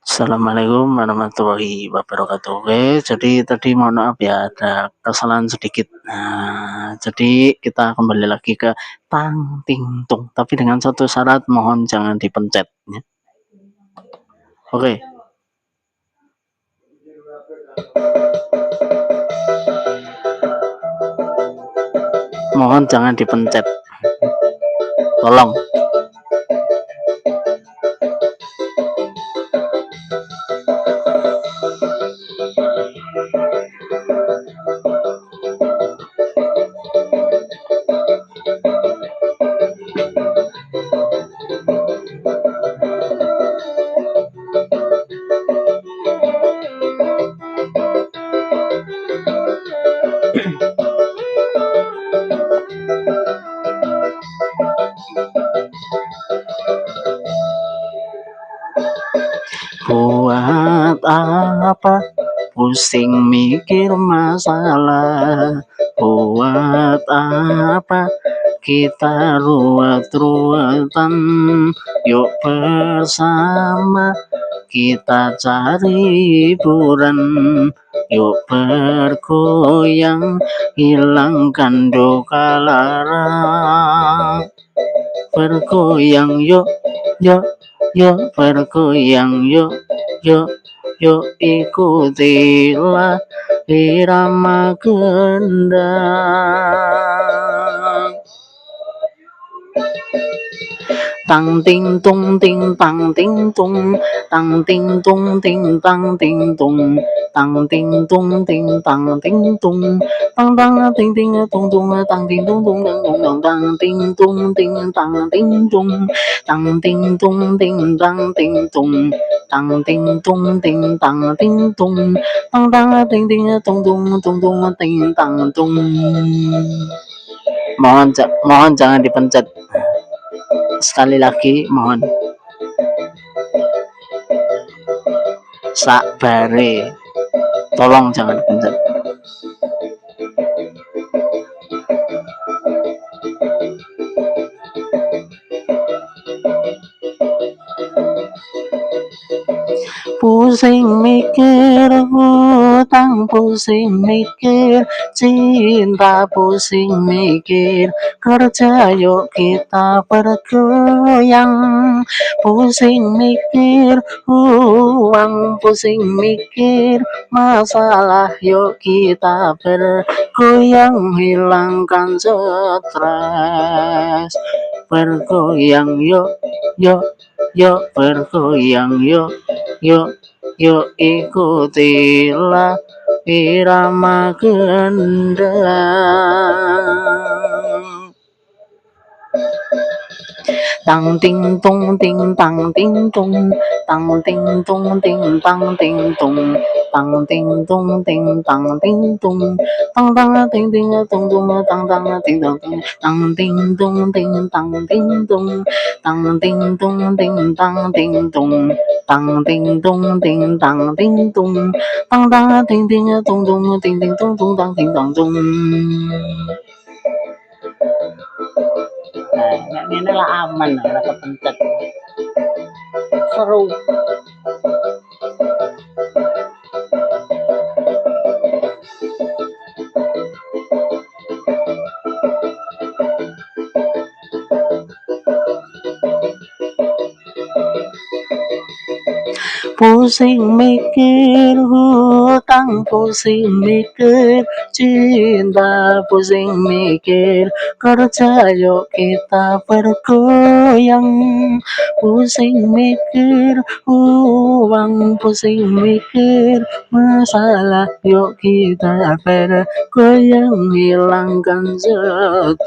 Assalamualaikum warahmatullahi wabarakatuh. Oke, jadi tadi mohon maaf ya ada kesalahan sedikit. Jadi kita kembali lagi ke tang ting tung, tapi dengan satu syarat mohon jangan dipencet ya. Oke. Mohon jangan dipencet. Tolong. Buat apa pusing mikir masalah? Buat apa kita ruwet-ruwetan? Yuk bersama kita cari hiburan. Yuk bergoyang, hilangkan duka lara. Bergoyang yuk, yuk, yuk bergoyang yuk, yuk, yuk ikutilah irama gendang. Tang ting tung ting tang ting tung, tang ting tung ting tang ting tung, tang ting tung ting tang ting tung, tang tang ting ting tung tung tang ting tung tung tang tang ting tung ting tang ting tung, tang ting tung ting tang ting tung, tang ting tung ting tang ting tung, tang tang ting ting tung tung ting tang tung. Mohon jangan dipencet. Sekali lagi mohon sakbare, tolong jangan dipencet. Pusing mikir hutang, pusing mikir cinta, pusing mikir kerja, yuk kita bergoyang. Pusing mikir uang, pusing mikir masalah, yuk kita bergoyang, hilangkan stres. Bergoyang yuk, yuk, yuk bergoyang yuk, yuk, yuk ikutilah irama gendang. Tang ting tung ting tang ting tung, tang ting tung ting tang ting tung, tang ting tung ting tang ting tung, tang tang ting ting tung tung tang tang ting tung, tang ting tung ting tang ting tung, tang ting tung ting tang ting tung, tang ting tung ting tang ting tung, tang tang ting ting tung tung ting ting tung tung tang ting tang tung. Nah, ini lah aman, ora kepencet. Seru. Pusing mikir hutang, pusing mikir cinta, pusing mikir kerja, yuk kita bergoyang. Pusing mikir uang, pusing mikir masalah, yuk kita bergoyang, hilangkan stres.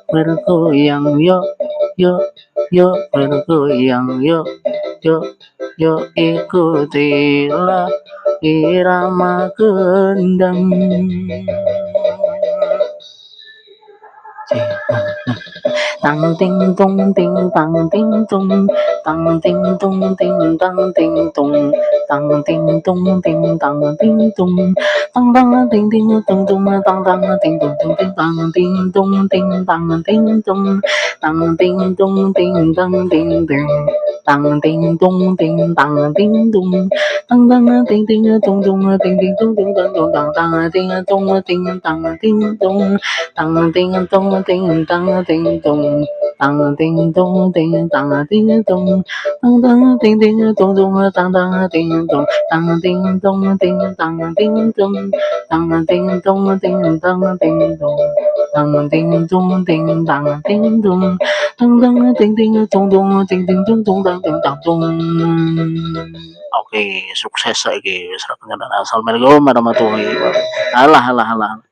Bergoyang yuk, yuk, yuk bergoyang yuk, yuk, yuk ikutilah irama gendang. Tang ting tung ting tang ting tung, tang ting tung ting tang ting tung, tang ting tung ting tang ting tung, tang tang ting ting tung tung tang tang ting tung ting tang ting tung ting tang ting tung, Tang ting tung ting tang ting ting. Tang ting tung ting tang ting tung. Tang tang ting ting tung tung ting ting tung tung tang tung tang tang ting tung ting tang ting tung. Tang ting tung ting tang ting tung. Tang ting tung ting tang ting tung. Tang tang ting ting tung tung tang tang ting tung. Tang ting tung ting tang ting tung. Tang ting tung ting tang ting tung. Tang ting tung ting tang ting tung. Tang tang ting ting tung tung ting ting tung tung tang ting tang tung. Oke, sukses saiki wis ra kenyang. Assalamualaikum warahmatullahi wabarakatuh. Alah alah alah.